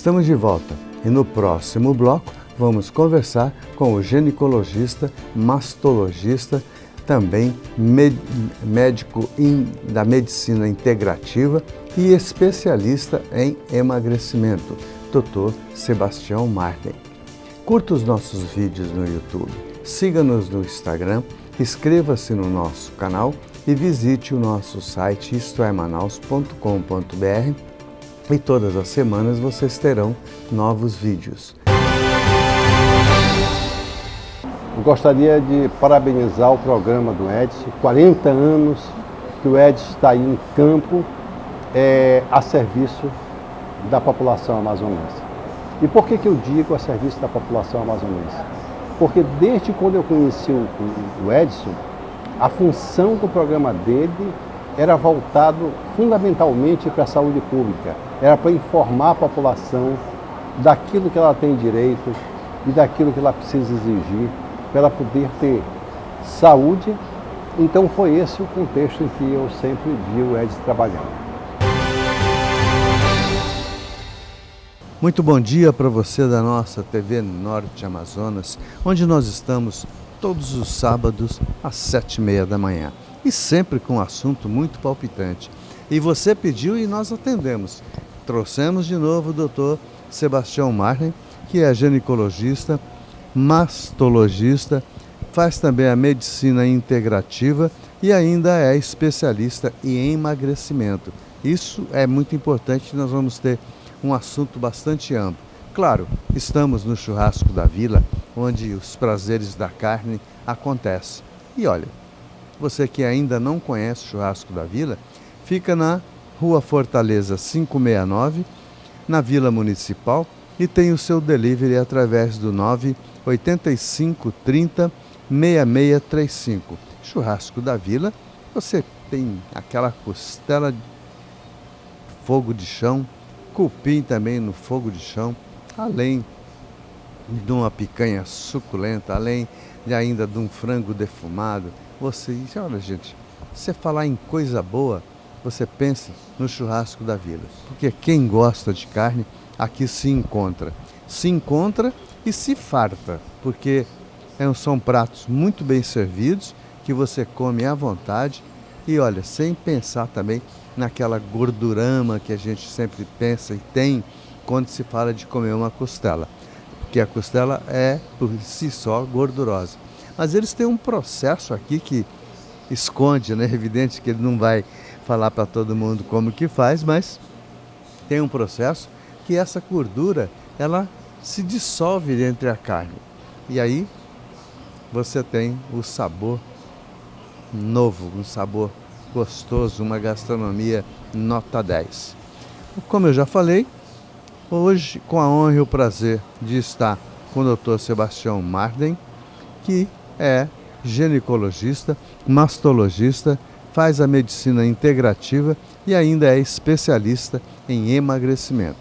Estamos de volta e no próximo bloco vamos conversar com o ginecologista, mastologista, também médico da medicina integrativa e especialista em emagrecimento, Dr. Sebastião Marden. Curta os nossos vídeos no YouTube, siga-nos no Instagram, inscreva-se no nosso canal e visite o nosso site istoemanaus.com.br e todas as semanas vocês terão novos vídeos. Eu gostaria de parabenizar o programa do Edson, 40 anos que o Edson está aí em campo a serviço da população amazonense. E por que eu digo a serviço da população amazonense? Porque desde quando eu conheci o Edson, a função do programa dele era voltado fundamentalmente para a saúde pública. Era para informar a população daquilo que ela tem direito e daquilo que ela precisa exigir para ela poder ter saúde. Então foi esse o contexto em que eu sempre vi o Edson trabalhando. Muito bom dia para você da nossa TV Norte Amazonas, onde nós estamos todos os sábados às 7h30 da manhã. E sempre com um assunto muito palpitante. E você pediu e nós atendemos. Trouxemos de novo o Dr. Sebastião Marden, que é ginecologista, mastologista, faz também a medicina integrativa e ainda é especialista em emagrecimento. Isso é muito importante, nós vamos ter um assunto bastante amplo. Claro, estamos no Churrasco da Vila, onde os prazeres da carne acontecem. E olha, você que ainda não conhece o Churrasco da Vila, fica na Rua Fortaleza 569, na Vila Municipal, e tem o seu delivery através do 985 30 6635. Churrasco da Vila, você tem aquela costela de fogo de chão, cupim também no fogo de chão, além de uma picanha suculenta, além ainda de um frango defumado. Olha gente, você falar em coisa boa, você pensa no Churrasco da Vila, porque quem gosta de carne aqui se encontra e se farta, porque são pratos muito bem servidos, que você come à vontade e olha, sem pensar também naquela gordurama que a gente sempre pensa e tem quando se fala de comer uma costela, porque a costela é por si só gordurosa. Mas eles têm um processo aqui que esconde, né? É evidente que ele não vai falar para todo mundo como que faz, mas tem um processo que essa gordura, ela se dissolve entre a carne. E aí você tem o sabor novo, um sabor gostoso, uma gastronomia nota 10. Como eu já falei, hoje com a honra e o prazer de estar com o Dr. Sebastião Marden, que é ginecologista, mastologista, faz a medicina integrativa e ainda é especialista em emagrecimento.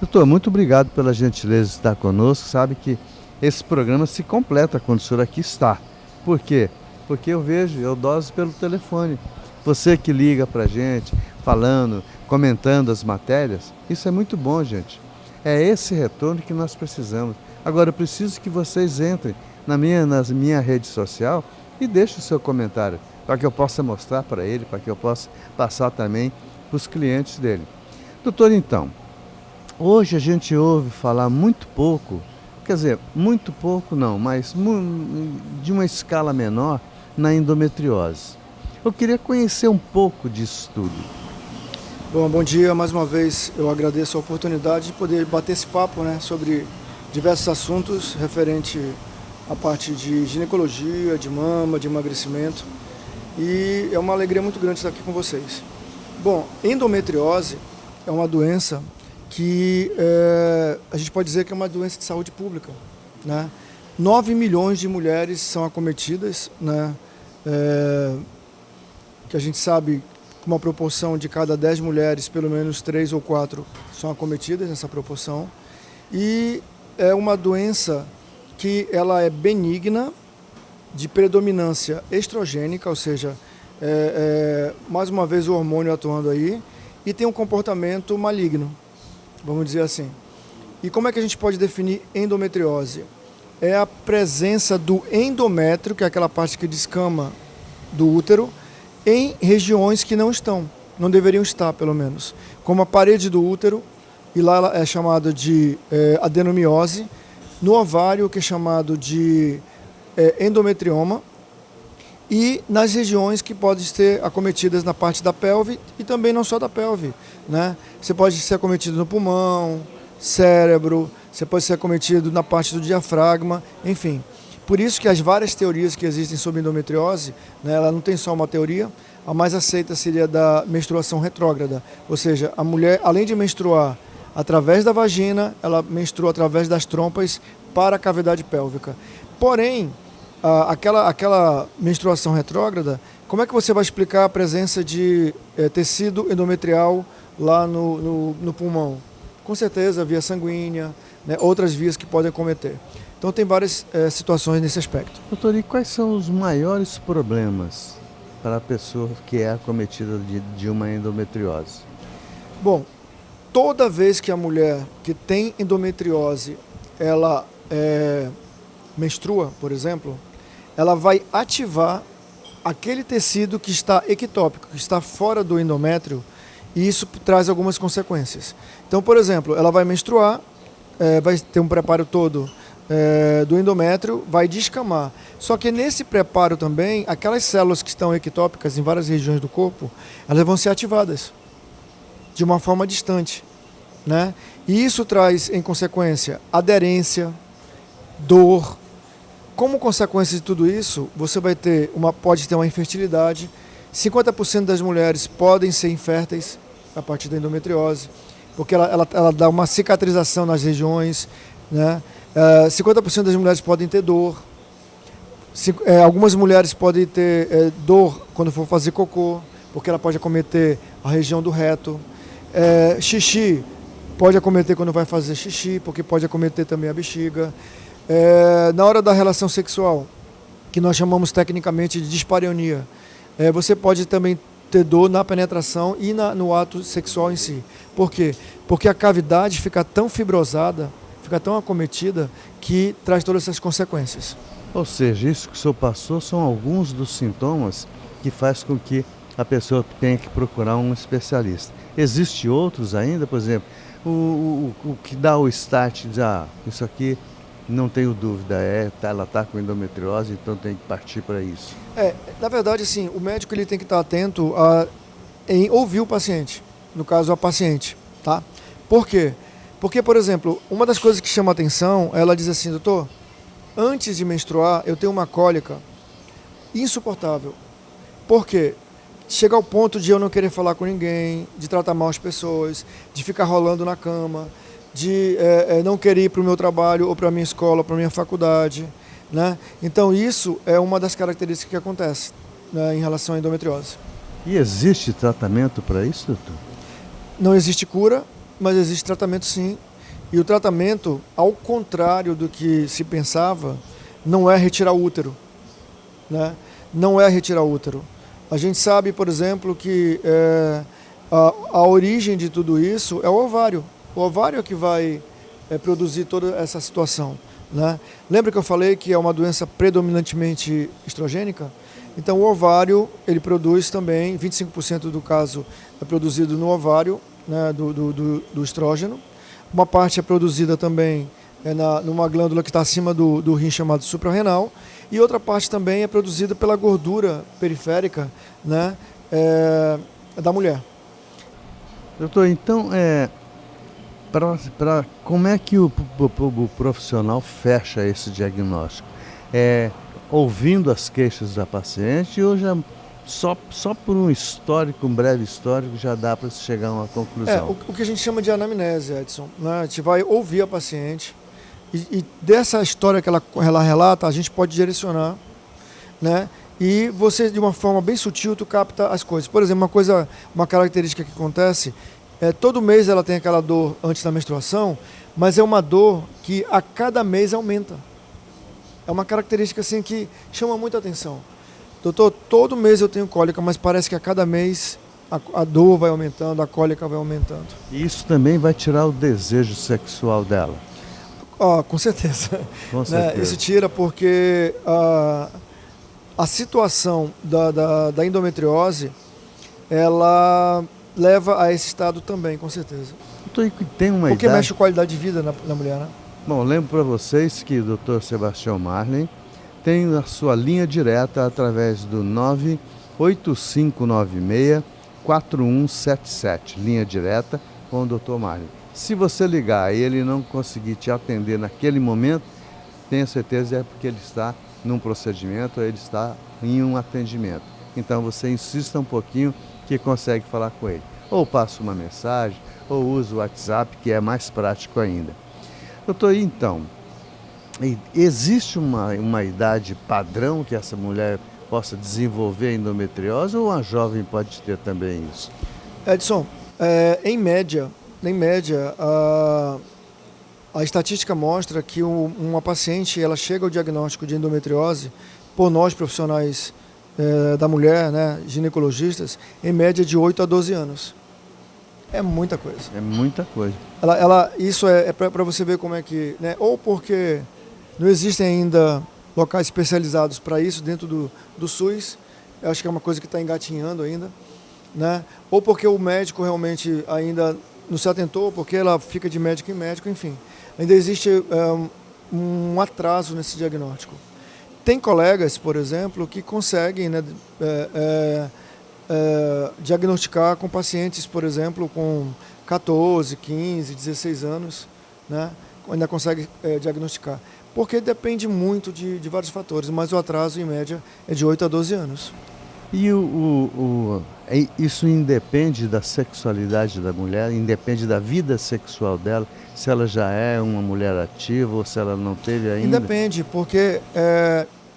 Doutor, muito obrigado pela gentileza de estar conosco. Sabe que esse programa se completa quando o senhor aqui está. Por quê? Porque eu doso pelo telefone. Você que liga para a gente, falando, comentando as matérias, isso é muito bom, gente. É esse retorno que nós precisamos. Agora, eu preciso que vocês entrem na minha rede social e deixem o seu comentário, para que eu possa mostrar para ele, para que eu possa passar também para os clientes dele. Doutor, então, hoje a gente ouve falar muito pouco, muito pouco não, mas de uma escala menor, na endometriose. Eu queria conhecer um pouco disso tudo. Bom dia, mais uma vez eu agradeço a oportunidade de poder bater esse papo, né, sobre diversos assuntos referente à parte de ginecologia, de mama, de emagrecimento, e é uma alegria muito grande estar aqui com vocês. Bom, endometriose é uma doença que a gente pode dizer que é uma doença de saúde pública, né? 9 milhões de mulheres são acometidas, né? Que a gente sabe que uma proporção de cada 10 mulheres, pelo menos 3 ou 4 são acometidas nessa proporção. E é uma doença que ela é benigna, de predominância estrogênica, ou seja, mais uma vez o hormônio atuando aí, e tem um comportamento maligno, vamos dizer assim. E como é que a gente pode definir endometriose? É a presença do endométrio, que é aquela parte que descama do útero, em regiões que não deveriam estar, pelo menos. Como a parede do útero, e lá ela é chamada de adenomiose, no ovário, que é chamado de endometrioma, e nas regiões que podem ser acometidas na parte da pelve e também não só da pelve, né? Você pode ser acometido no pulmão, cérebro, você pode ser acometido na parte do diafragma, enfim. Por isso que as várias teorias que existem sobre endometriose, né, ela não tem só uma teoria, a mais aceita seria da menstruação retrógrada, ou seja, a mulher, além de menstruar através da vagina, ela menstrua através das trompas para a cavidade pélvica. Porém, aquela menstruação retrógrada, como é que você vai explicar a presença de tecido endometrial lá no pulmão? Com certeza, via sanguínea, né, outras vias que podem acometer. Então tem várias situações nesse aspecto. Doutor, e quais são os maiores problemas para a pessoa que é acometida de uma endometriose? Bom, toda vez que a mulher que tem endometriose, ela menstrua, por exemplo, ela vai ativar aquele tecido que está ectópico, que está fora do endométrio, e isso traz algumas consequências. Então, por exemplo, ela vai menstruar, vai ter um preparo todo do endométrio, vai descamar. Só que nesse preparo também, aquelas células que estão ectópicas em várias regiões do corpo, elas vão ser ativadas de uma forma distante, né? E isso traz, em consequência, aderência, dor. Como consequência de tudo isso, você pode ter uma infertilidade. 50% das mulheres podem ser inférteis a partir da endometriose, porque ela dá uma cicatrização nas regiões, né? 50% das mulheres podem ter dor. Algumas mulheres podem ter dor quando for fazer cocô, porque ela pode acometer a região do reto. Xixi pode acometer quando vai fazer xixi, porque pode acometer também a bexiga. Na hora da relação sexual, que nós chamamos tecnicamente de dispareunia, você pode também ter dor na penetração e no ato sexual em si. Por quê? Porque a cavidade fica tão fibrosada, fica tão acometida, que traz todas essas consequências. Ou seja, isso que o senhor passou são alguns dos sintomas que faz com que a pessoa tenha que procurar um especialista. Existem outros ainda, por exemplo, o que dá o start de isso aqui, não tenho dúvida, ela está com endometriose, então tem que partir para isso. Na verdade, assim, o médico ele tem que estar atento em ouvir o paciente, no caso a paciente, tá? Por quê? Porque, por exemplo, uma das coisas que chama a atenção, ela diz assim: doutor, antes de menstruar eu tenho uma cólica insuportável. Por quê? Chega ao ponto de eu não querer falar com ninguém, de tratar mal as pessoas, de ficar rolando na cama, de não querer ir para o meu trabalho, ou para a minha escola, para a minha faculdade, né? Então isso é uma das características que acontece, né, em relação à endometriose. E existe tratamento para isso, doutor? Não existe cura, mas existe tratamento sim. E o tratamento, ao contrário do que se pensava, não é retirar o útero, né? Não é retirar o útero. A gente sabe, por exemplo, que a origem de tudo isso é o ovário. O ovário é que vai produzir toda essa situação, né? Lembra que eu falei que é uma doença predominantemente estrogênica? Então o ovário, ele produz também, 25% do caso é produzido no ovário, né, do estrógeno. Uma parte é produzida também numa glândula que está acima do rim, chamado suprarrenal, e outra parte também é produzida pela gordura periférica, né, da mulher. Doutor, então, como é que o profissional fecha esse diagnóstico? Ouvindo as queixas da paciente, ou já só por um histórico, um breve histórico, já dá para chegar a uma conclusão? O que a gente chama de anamnese, Edson, né? A gente vai ouvir a paciente e dessa história que ela relata, a gente pode direcionar, né? E você, de uma forma bem sutil, tu capta as coisas. Por exemplo, uma característica que acontece todo mês ela tem aquela dor antes da menstruação, mas é uma dor que a cada mês aumenta. É uma característica assim que chama muita atenção. Doutor, todo mês eu tenho cólica, mas parece que a cada mês a dor vai aumentando, a cólica vai aumentando. E isso também vai tirar o desejo sexual dela. Com certeza. Com Né? certeza. Isso tira porque a situação da endometriose, ela leva a esse estado também, com certeza. Doutor, tem uma Porque idade... mexe com a qualidade de vida na mulher, né? Bom, lembro para vocês que o Dr. Sebastião Marlin tem a sua linha direta através do 98596-4177, linha direta com o Dr. Marlin. Se você ligar e ele não conseguir te atender naquele momento, tenha certeza é porque ele está num procedimento, ou ele está em um atendimento. Então você insista um pouquinho que consegue falar com ele. Ou passa uma mensagem, ou usa o WhatsApp, que é mais prático ainda. Doutor, então, existe uma idade padrão que essa mulher possa desenvolver endometriose, ou uma jovem pode ter também isso? Edson, em média, a estatística mostra que uma paciente ela chega ao diagnóstico de endometriose por nós profissionais da mulher, né, ginecologistas, em média de 8 a 12 anos. É muita coisa. É muita coisa. Isso é para você ver como é que... Né, ou porque não existem ainda locais especializados para isso dentro do SUS, eu acho que é uma coisa que está engatinhando ainda, né, ou porque o médico realmente ainda não se atentou, porque ela fica de médico em médico, enfim. Ainda existe um atraso nesse diagnóstico. Tem colegas, por exemplo, que conseguem, né, diagnosticar com pacientes, por exemplo, com 14, 15, 16 anos, né, ainda consegue diagnosticar. Porque depende muito de vários fatores, mas o atraso, em média, é de 8 a 12 anos. E isso independe da sexualidade da mulher, independe da vida sexual dela, se ela já é uma mulher ativa ou se ela não teve ainda? Independe, porque,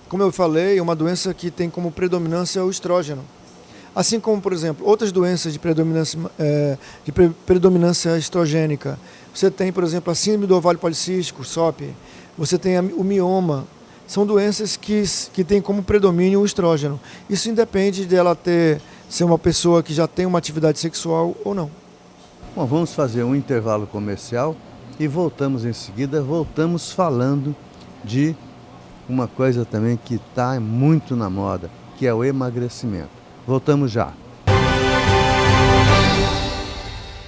como eu falei, é uma doença que tem como predominância o estrógeno. Assim como, por exemplo, outras doenças de predominância estrogênica. Você tem, por exemplo, a síndrome do ovário policístico, SOP. Você tem o mioma. São doenças que têm como predomínio o estrógeno. Isso independe de ela ser uma pessoa que já tem uma atividade sexual ou não. Bom, vamos fazer um intervalo comercial e voltamos em seguida. Voltamos falando de uma coisa também que está muito na moda, que é o emagrecimento. Voltamos já.